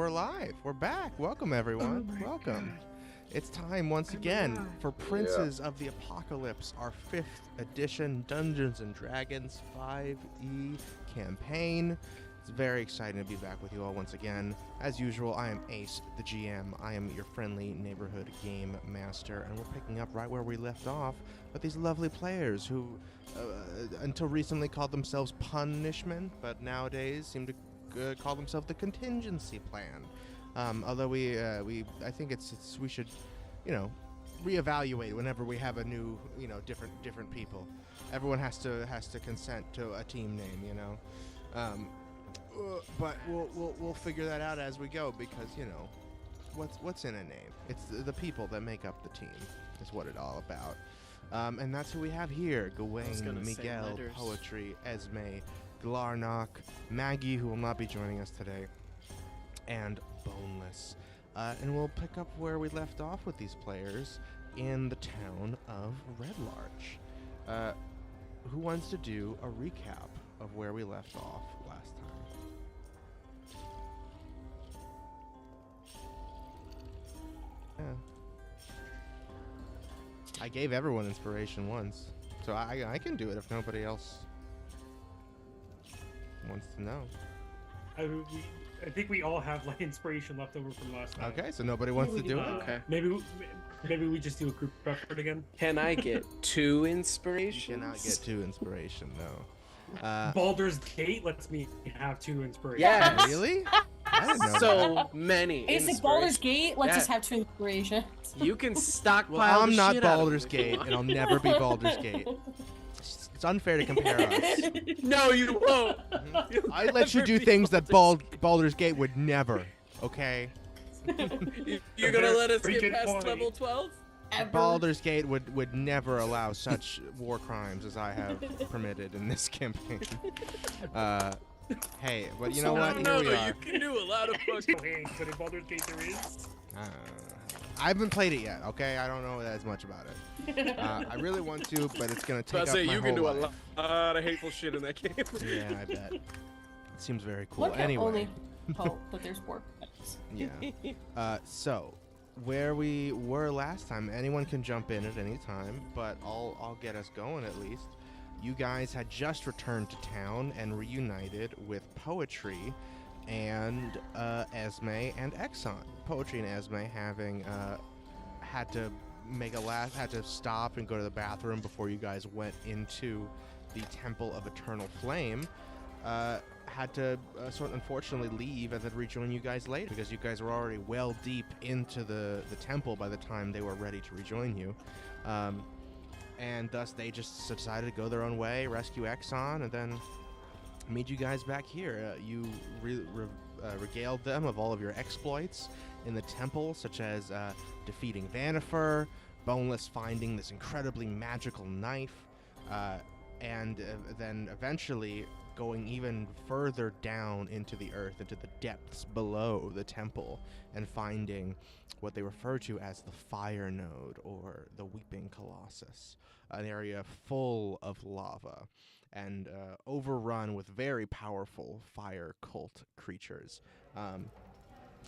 we're live. We're back. Welcome, everyone. Welcome. It's time once again for Princes of the Apocalypse, our 5th edition Dungeons & Dragons 5e campaign. It's very exciting to be back with you all once again. As usual, I am Ace, the GM. I am your friendly neighborhood game master, and we're picking up right where we left off with these lovely players who, until recently, called themselves Punishment, but nowadays seem to call themselves the Contingency Plan. Although I think we should, reevaluate whenever we have a new, different people. Everyone has to consent to a team name, but we'll figure that out as we go because what's in a name? It's the people that make up the team is what it's all about. And that's who we have here: Gawain, Miguel, Poetry, Esme, Glarnock, Maggie, who will not be joining us today, and Boneless. And we'll pick up where we left off with these players in the town of Red Larch. Who wants to do a recap of where we left off last time? Yeah. I gave everyone inspiration once, so I can do it if nobody else wants to know. I think we all have inspiration left over from last time. Okay, so nobody wants to do it. Okay. Maybe we just do a group effort again. Can I get 2 inspiration? You cannot get 2 inspiration, no. Baldur's Gate lets me have 2 inspiration. Yes. Really? I didn't know So that. many. Basic Baldur's Gate lets us have 2 inspiration. You can stockpile. Well, I'm the not shit out of Baldur's me. Gate, and I'll never be Baldur's Gate. It's unfair to compare us. No, you won't. I let you do things that Baldur's Gate would never. Okay. You're gonna let us Pretty get good past point. level 12? Baldur's Gate would never allow such war crimes as I have permitted in this campaign. Hey, but you know what? Here No, we are. you can do a lot of fucking. Hey, so in Baldur's Gate there is? I haven't played it yet. Okay, I don't know as much about it. I really want to, but it's gonna take I up say my you whole can do life. a lot of hateful shit in that game. Yeah, I bet. It seems very cool. One can Anyway. only hope that there's war crimes. Yeah. So, where we were last time, anyone can jump in at any time, but I'll get us going at least. You guys had just returned to town and reunited with Poetry and Esme and Exxon. Poetry and Esme having had to stop and go to the bathroom before you guys went into the Temple of Eternal Flame. Had to unfortunately leave and then rejoin you guys later because you guys were already well deep into the temple by the time they were ready to rejoin you. And thus they just decided to go their own way, rescue Exxon, and then meet you guys back here. You regaled them of all of your exploits in the temple, such as defeating Vanifer, Boneless finding this incredibly magical knife, and then eventually going even further down into the earth, into the depths below the temple, and finding what they refer to as the Fire Node, or the Weeping Colossus, an area full of lava and overrun with very powerful fire cult creatures,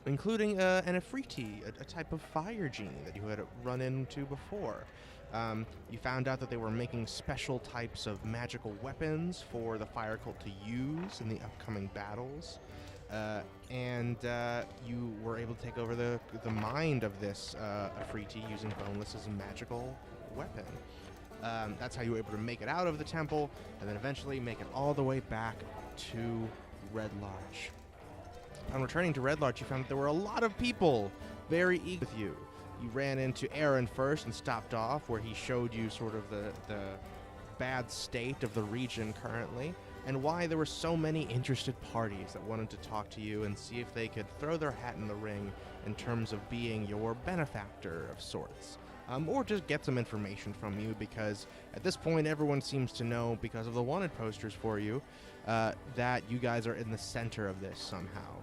including an Ifriti, a type of fire genie that you had run into before. You found out that they were making special types of magical weapons for the fire cult to use in the upcoming battles. And you were able to take over the mind of this Ifriti using Boneless as a magical weapon. That's how you were able to make it out of the temple, and then eventually make it all the way back to Red Larch. On returning to Red Larch, you found that there were a lot of people very eager with you. You ran into Aaron first and stopped off, where he showed you sort of the bad state of the region currently, and why there were so many interested parties that wanted to talk to you and see if they could throw their hat in the ring in terms of being your benefactor of sorts. Or just get some information from you, because at this point everyone seems to know, because of the wanted posters for you, that you guys are in the center of this somehow,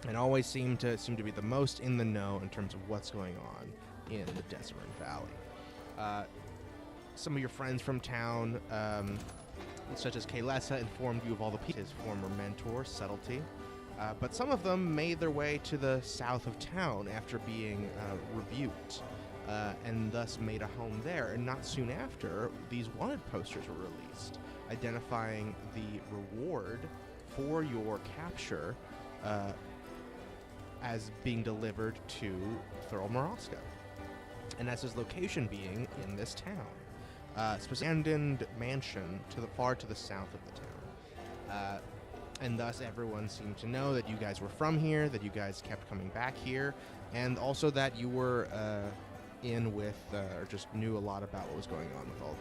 and always seem to be the most in the know in terms of what's going on in the Desert Valley. Some of your friends from town, such as Kaylessa, informed you of all the his former mentor, Subtlety, But some of them made their way to the south of town after being rebuked, and thus made a home there. And not soon after, these wanted posters were released, identifying the reward for your capture as being delivered to Thurl Moroska, and as his location being in this town, abandoned mansion far to the south of the town. And thus everyone seemed to know that you guys were from here, that you guys kept coming back here, and also that you were in with, or just knew a lot about what was going on with all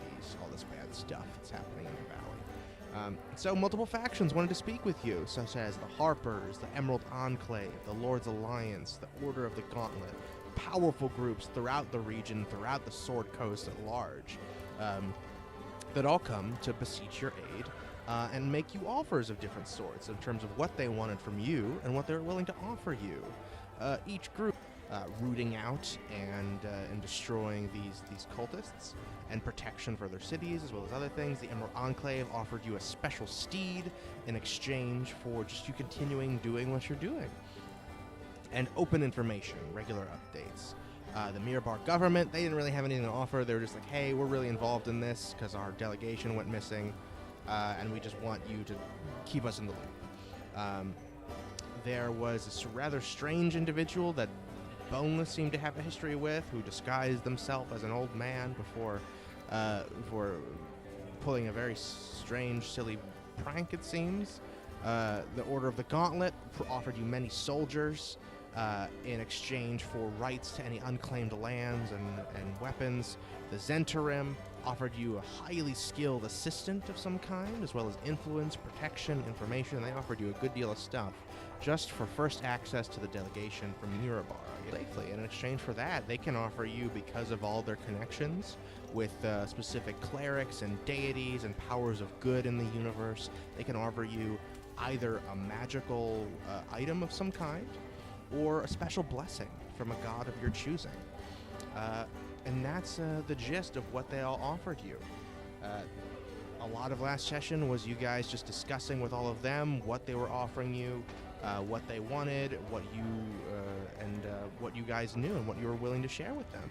this bad stuff that's happening in the valley. So multiple factions wanted to speak with you, such as the Harpers, the Emerald Enclave, the Lord's Alliance, the Order of the Gauntlet, powerful groups throughout the region, throughout the Sword Coast at large, that all come to beseech your aid. And make you offers of different sorts in terms of what they wanted from you and what they were willing to offer you. Each group rooting out and destroying these cultists and protection for their cities as well as other things. The Emerald Enclave offered you a special steed in exchange for just you continuing doing what you're doing. And open information, regular updates. The Mirabar government, they didn't really have anything to offer. They were just like, hey, we're really involved in this because our delegation went missing. And we just want you to keep us in the loop. There was this rather strange individual that Boneless seemed to have a history with, who disguised themselves as an old man before pulling a very strange, silly prank, it seems. The Order of the Gauntlet offered you many soldiers in exchange for rights to any unclaimed lands and weapons. The Zentarim offered you a highly skilled assistant of some kind, as well as influence, protection, information. They offered you a good deal of stuff just for first access to the delegation from Mirabar safely. And in exchange for that, they can offer you, because of all their connections with specific clerics and deities and powers of good in the universe, they can offer you either a magical item of some kind or a special blessing from a god of your choosing. And that's the gist of what they all offered you. A lot of last session was you guys just discussing with all of them what they were offering you, what they wanted, what you guys knew and what you were willing to share with them.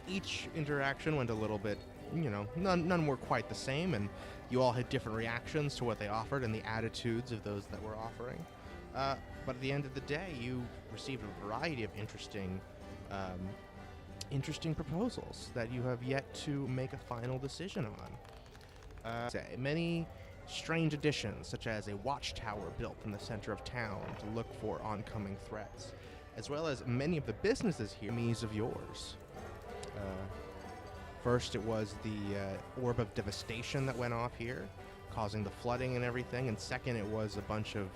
Each interaction went a little bit, none were quite the same, and you all had different reactions to what they offered and the attitudes of those that were offering. But at the end of the day, you received a variety of interesting proposals that you have yet to make a final decision on. Many strange additions, such as a watchtower built in the center of town to look for oncoming threats, as well as many of the businesses here, enemies of yours. First, it was the Orb of Devastation that went off here, causing the flooding and everything, and second, it was a bunch of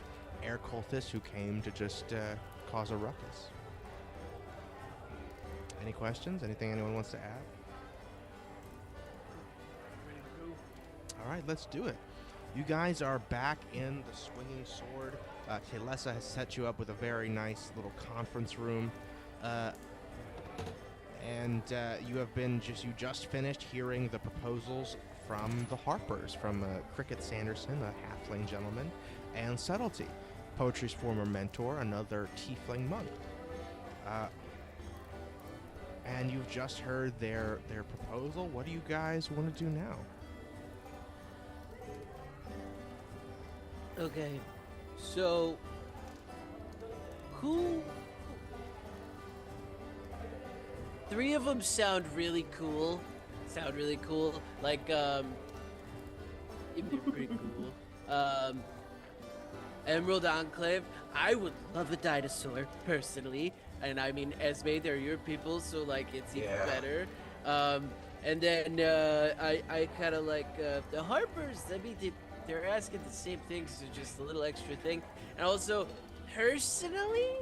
air cultists who came to just cause a ruckus. Any questions? Anything anyone wants to add? All right, let's do it. You guys are back in the Swinging Sword. Telessa has set you up with a very nice little conference room. And you just finished hearing the proposals from the Harpers, from Cricket Sanderson, a halfling gentleman, and Subtlety, Poetry's former mentor, another tiefling monk. And you've just heard their proposal. What do you guys want to do now? Okay, so three of them sound really cool. Like, it'd be pretty cool. Emerald Enclave, I would love a dinosaur, personally. And I mean, Esme, they're your people, so like, it's even better. And then, I kind of like, the Harpers, I mean, they're asking the same thing, so just a little extra thing. And also, personally,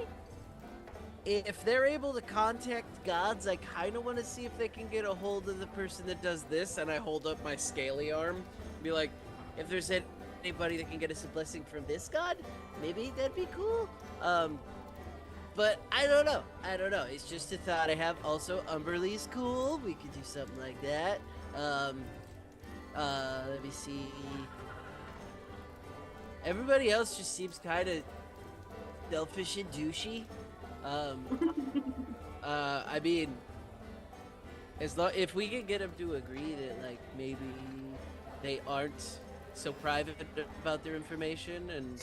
if they're able to contact gods, I kind of want to see if they can get a hold of the person that does this, and I hold up my scaly arm, be like, if there's anybody that can get us a blessing from this god, maybe that'd be cool. But I don't know. It's just a thought I have. Also, Umberly's cool. We could do something like that. Let me see. Everybody else just seems kind of selfish and douchey. I mean, if we can get them to agree that like maybe they aren't so private about their information, and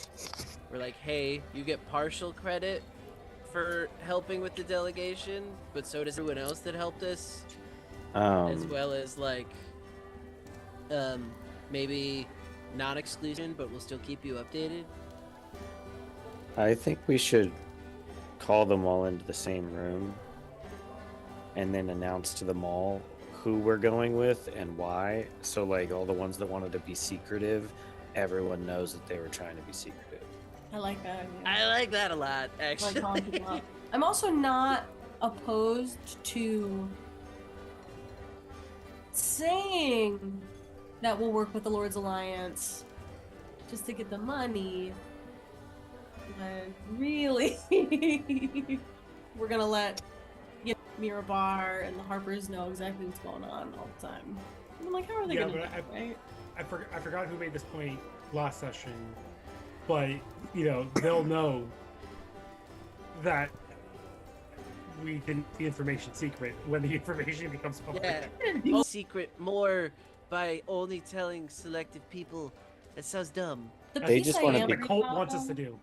we're like, hey, you get partial credit for helping with the delegation, but so does everyone else that helped us, as well as like, maybe non-exclusion, but we'll still keep you updated. I think we should call them all into the same room and then announce to them all who we're going with and why. So like all the ones that wanted to be secretive, everyone knows that they were trying to be secretive. I like that idea. I like that a lot, I like actually. calling people out. I'm also not opposed to saying that we'll work with the Lord's Alliance just to get the money. But really, we're gonna let Mirabar and the Harpers know exactly what's going on all the time. And I'm like, how are they gonna do it, right? I forgot who made this point last session, but they'll know that we didn't the information secret when the information becomes public. Yeah, secret more by only telling selective people. That sounds dumb. The They piece just I wanna am be- The worried cult about, wants us though- to do.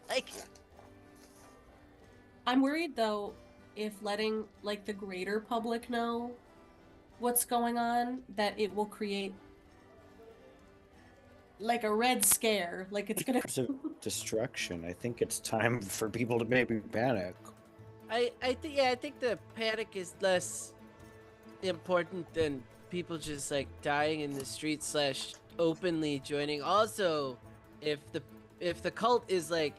Like, I'm worried though, if letting like the greater public know what's going on, that it will create like a red scare. Like it's gonna. It's a destruction. I think it's time for people to maybe panic. I think the panic is less important than people just like dying in the street / openly joining. Also, if the cult is like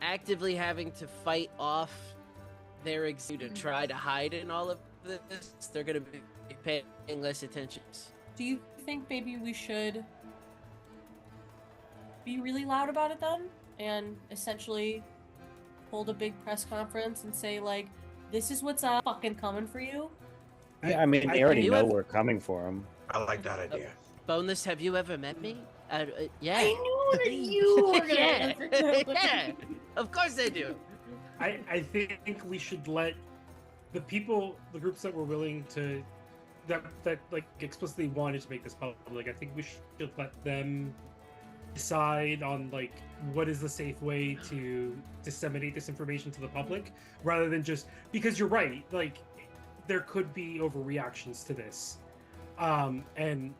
actively having to fight off their to try to hide in all of this, they're gonna be paying less attention. Do you think maybe we should be really loud about it then, and essentially hold a big press conference and say like, "This is what's fucking coming for you"? Yeah, I mean, they already you know have- we're coming for them. I like that idea. Boneless, have you ever met me? Yeah. I knew that you were gonna Yeah. answer that. Yeah. Of course I do. I think we should let the groups that were willing to, that like explicitly wanted to make this public. I think we should let them decide on like what is the safe way to disseminate this information to the public, rather than just because you're right. Like there could be overreactions to this, and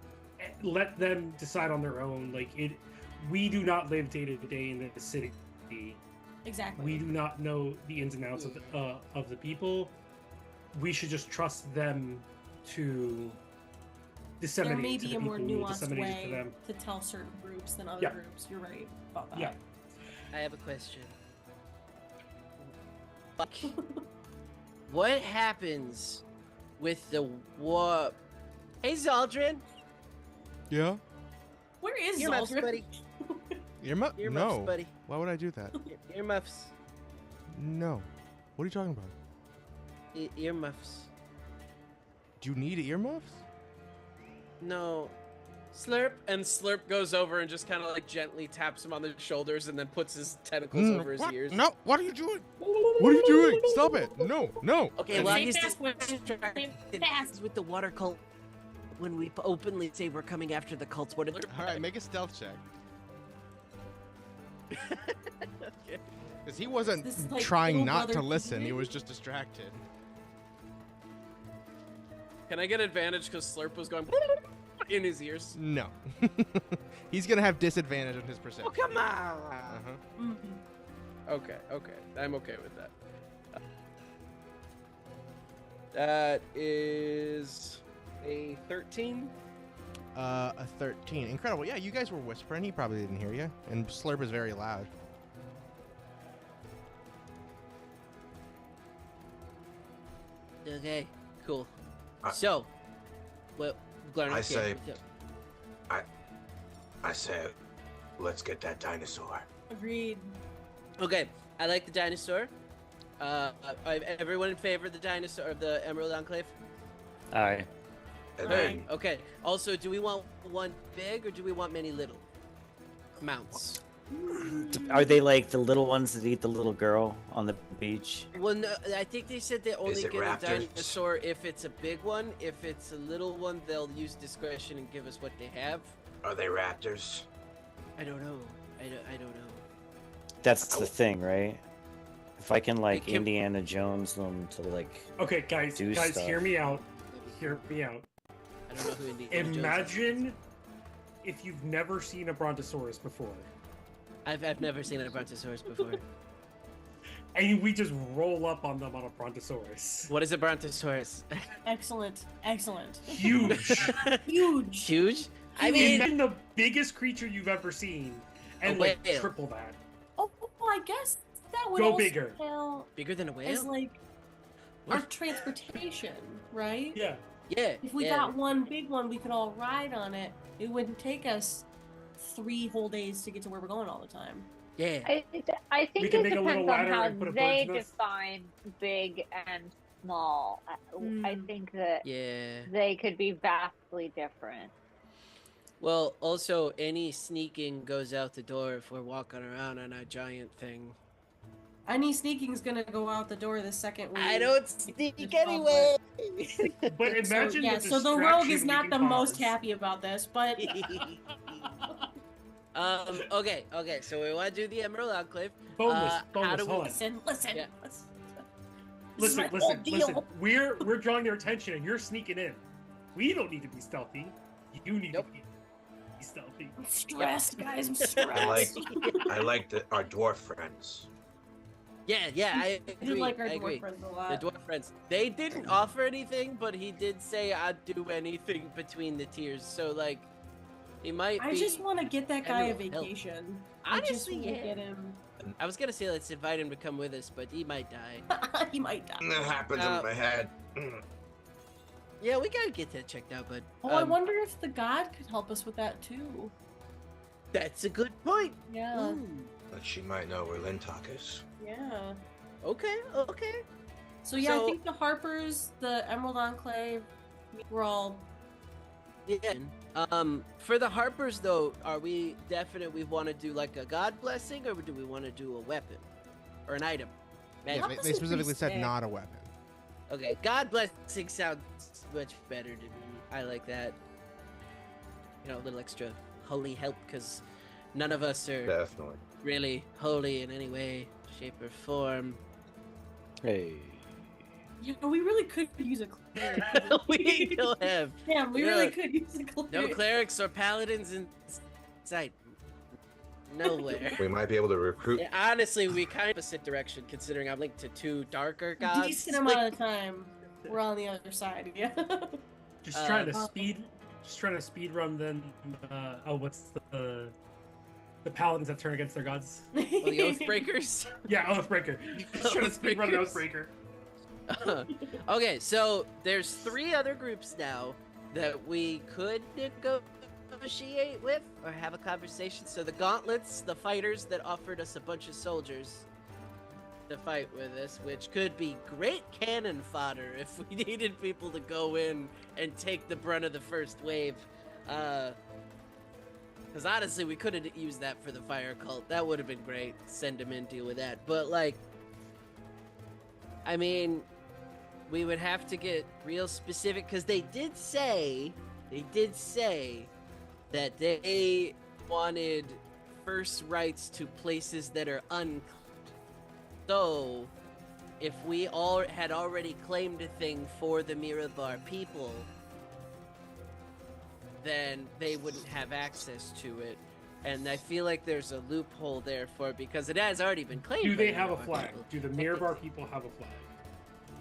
let them decide on their own. Like we do not live day to day in the city. Exactly. We do not know the ins and outs of the people. We should just trust them to disseminate There may it to be the a more people, nuanced disseminate it to way them. to tell certain groups than other Yeah. groups. You're right about that. Yeah. I have a question. What happens with the war? Hey, Zaldrin. Yeah? Where is Earmuffs, Zaldrin? buddy. Earmuffs? Earmuffs, No. buddy. Why would I do that? Earmuffs. No. What are you talking about? Earmuffs. Do you need earmuffs? No. Slurp, and Slurp goes over and just kind of like gently taps him on the shoulders and then puts his tentacles over his What? ears. No, what are you doing? What are you doing? Stop it. No, no. Okay, Say well, he's fast, distracted say fast. with the water cult. When we openly say we're coming after the cults, what? All right, make a stealth check. Okay. Because he wasn't This is like trying little not to brother listen. He keeping. was just distracted. Can I get advantage because Slurp was going in his ears? No. He's going to have disadvantage on his perception. Oh, come on! Uh-huh. Mhm. Okay, I'm okay with that. That is a 13. A 13. Incredible. Yeah, you guys were whispering. He probably didn't hear you. And Slurp is very loud. Okay, cool. I- So, well, Glenn, I say- I said, let's get that dinosaur. Agreed. Okay, I like the dinosaur. Everyone in favor of the dinosaur of the Emerald Enclave? Aye. And Hey, then okay. Also, do we want one big or do we want many little mounts? Are they like the little ones that eat the little girl on the beach? Well, no, I think they said they only it get a raptors? dinosaur if it's a big one. If it's a little one, they'll use discretion and give us what they have. Are they raptors? I don't know. I don't know. That's the thing, right? If I can like can- Indiana Jones them to like Okay, guys, Do guys, stuff. hear me out. Hear me out. I don't know who Indiana Jones is. Imagine if you've never seen a brontosaurus before, I've never seen a brontosaurus before. and we just roll up on them on a brontosaurus. What is a brontosaurus? Excellent. Excellent. Huge. Huge. Huge? I mean, Imagine the biggest creature you've ever seen, and A like whale. triple that. Oh, I guess that would Go also bigger. count bigger than a as whale? like our transportation, right? Yeah. Yeah. If we yeah. got one big one, we could all ride on it. It wouldn't take us 3 whole days to get to where we're going all the time. Yeah. I think We can it make a little depends on ladder how and put a they bird's nest. define big and small. I think that Yeah. they could be vastly different. Well, also, any sneaking goes out the door if we're walking around on a giant thing. Any sneaking's gonna go out the door the second we. I don't sneak anyway. But imagine yeah, the so the rogue distraction is we not can the most cause. happy about this, but Okay, so we want to do the Emerald Enclave. Boneless, how boneless. do we- Hold on. listen. Yeah. This is Listen, my whole listen, deal. listen. We're drawing your attention, and you're sneaking in. We don't need to be stealthy. You need Nope. to be stealthy. I'm stressed, guys. I'm I like stressed. I like our dwarf friends. Yeah, I I agree. do like our I agree. dwarf friends a The lot. dwarf friends. They didn't offer anything, but he did say I'd do anything between the tiers. So like, he might. I be... just want to get that guy a Emerald help. vacation. I just Honestly, want to yeah. get him. I was gonna say let's invite him to come with us, but he might die. He might die. That happens in my head. Yeah, we gotta get that checked out, but Oh, I wonder if the god could help us with that too. that's a good point. Yeah, Ooh. But she might know where Lintok is. yeah. Okay. So yeah, I So- think the Harpers, the Emerald Enclave, we're all. Yeah. For the Harpers though, are we definite we want to do like a god blessing, or do we want to do a weapon or an item? Yeah, Magic. they specifically pretty said sick. not a weapon. Okay, god blessing sounds much better to me. I like that. You know, a little extra holy help because none of us are Definitely. really holy in any way, shape, or form. hey. You know, we really could use a cleric. We don't have Damn, we Yeah. really could use a cleric. no clerics or paladins in sight. Nowhere. We might be able to recruit. Yeah, honestly, we kind of opposite direction considering I'm linked to 2 darker A gods. decent amount of time. We're on the other side. Yeah. Just trying to Uh, speed run. Then, what's the paladins that turn against their gods? Oh, the Oathbreakers. Yeah, Oathbreaker. Just trying to speed run an Oathbreaker. Okay, so there's 3 other groups now that we could negotiate with or have a conversation. So the Gauntlets, the fighters that offered us a bunch of soldiers to fight with us, which could be great cannon fodder if we needed people to go in and take the brunt of the first wave. Because honestly, we could have used that for the fire cult. That would have been great. Send them in, deal with that. But like, I mean, we would have to get real specific because they did say that they wanted first rights to places that are unclaimed. So, if we all had already claimed a thing for the Mirabar people, then they wouldn't have access to it. And I feel like there's a loophole there for it because it has already been claimed. Do by they the have a Mirabar flag? people. Do the Mirabar people have a flag?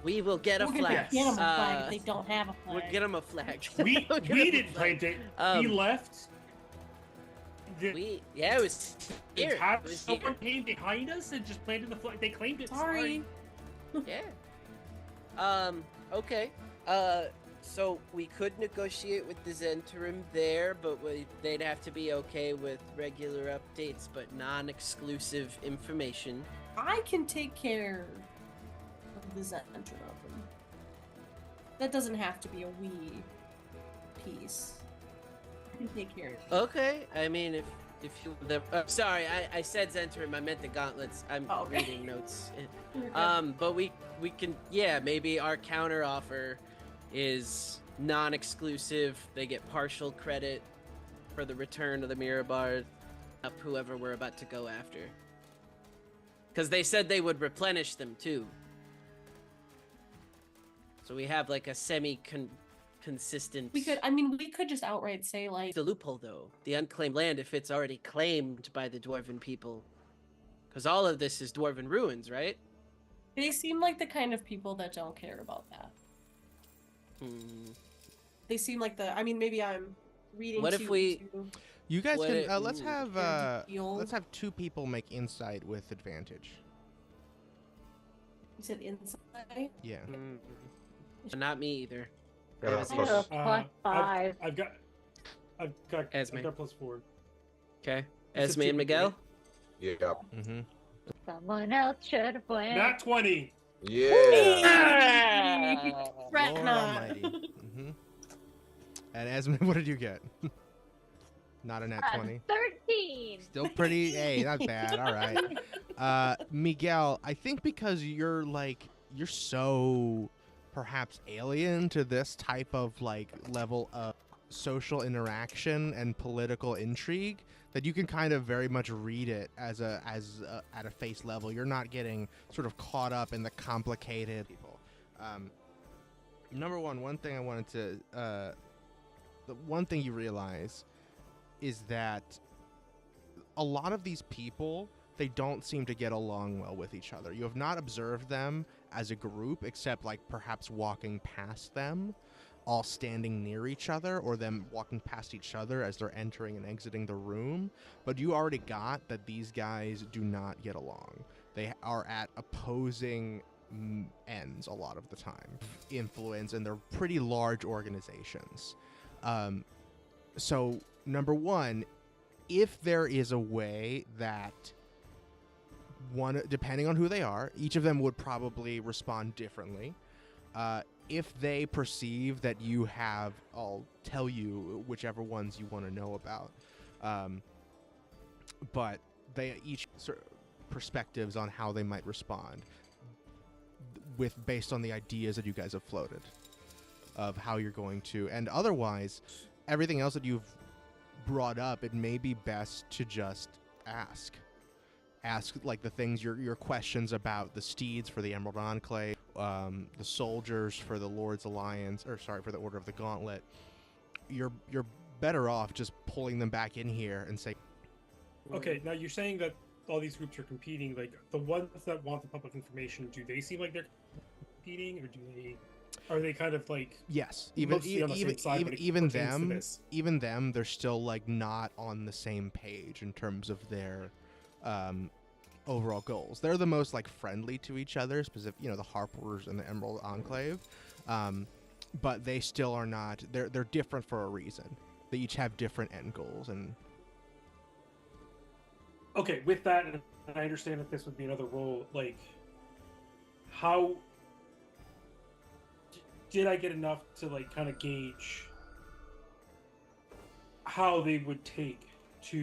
We will get a We're gonna flag. get them a flag Uh, if they don't have a We'll flag. get them a flag. We We'll get 'em a didn't flag. plant it. Um, We left. Yeah, it was here. It Have was someone here. came behind us and just planted the flag. They claimed it. Sorry. Yeah. Okay. So we could negotiate with the Zentarim there, but they'd have to be okay with regular updates, but non-exclusive information. I can take care of the Zentrum. That doesn't have to be a we piece. I can take care of it. Okay. I mean, if If you sorry, I said Zentrum, I meant the gauntlets. I'm Oh, okay. reading notes. You're good. But we can, yeah, maybe our counter offer is non-exclusive. They get partial credit for the return of the mirror bard up whoever we're about to go after. Because they said they would replenish them too. So we have like a consistent. We could just outright say like The loophole though, the unclaimed land, if it's already claimed by the dwarven people. Because all of this is dwarven ruins, right? they seem like the kind of people that don't care about that. They seem like maybe I'm reading. What if we- You guys What can it- let's ooh. let's have 2 people make insight with advantage. You said inside. Yeah. Not me either. Yeah, Plus- plus- +5. I've got Esme. I've got +4. Okay. It's a Esme and two, Miguel? right? Yeah. Mm-hmm. Someone else should have went. Nat 20. Yeah. Fret Lord not. Almighty. Mm-hmm. And Esme, what did you get? Not a nat 20. 13. Still pretty. Hey, not bad. All right. Miguel, I think because you're so perhaps alien to this type of like level of social interaction and political intrigue that you can kind of very much read it as at a face level. You're not getting sort of caught up in the complicated people. Number one thing I wanted to the one thing you realize is that a lot of these people, they don't seem to get along well with each other. You have not observed them as a group, except like perhaps walking past them, all standing near each other, or them walking past each other as they're entering and exiting the room. But you already got that these guys do not get along. They are at opposing ends a lot of the time. Influence, and they're pretty large organizations. So, number one, if there is a way that depending on who they are, each of them would probably respond differently. If they perceive that you have, I'll tell you whichever ones you want to know about. But they each sort of perspectives on how they might respond based on the ideas that you guys have floated of how you're going to. And otherwise, everything else that you've brought up, it may be best to just ask like the things, your questions about the steeds for the Emerald Enclave, the soldiers for the Lord's Alliance, for the Order of the Gauntlet. You're better off just pulling them back in here and say, Okay, now you're saying that all these groups are competing. Like the ones that want the public information, do they seem like they're competing, or are they kind of like yes, mostly on the same side when it even pertains to them, this? even them, they're still like not on the same page in terms of their overall goals. They're the most like friendly to each other, specifically, the Harpers and the Emerald Enclave, but they still are not. They're different for a reason. They each have different end goals. And Okay, with that, and I understand that this would be another role. Like, how did I get enough to like kind of gauge how they would take to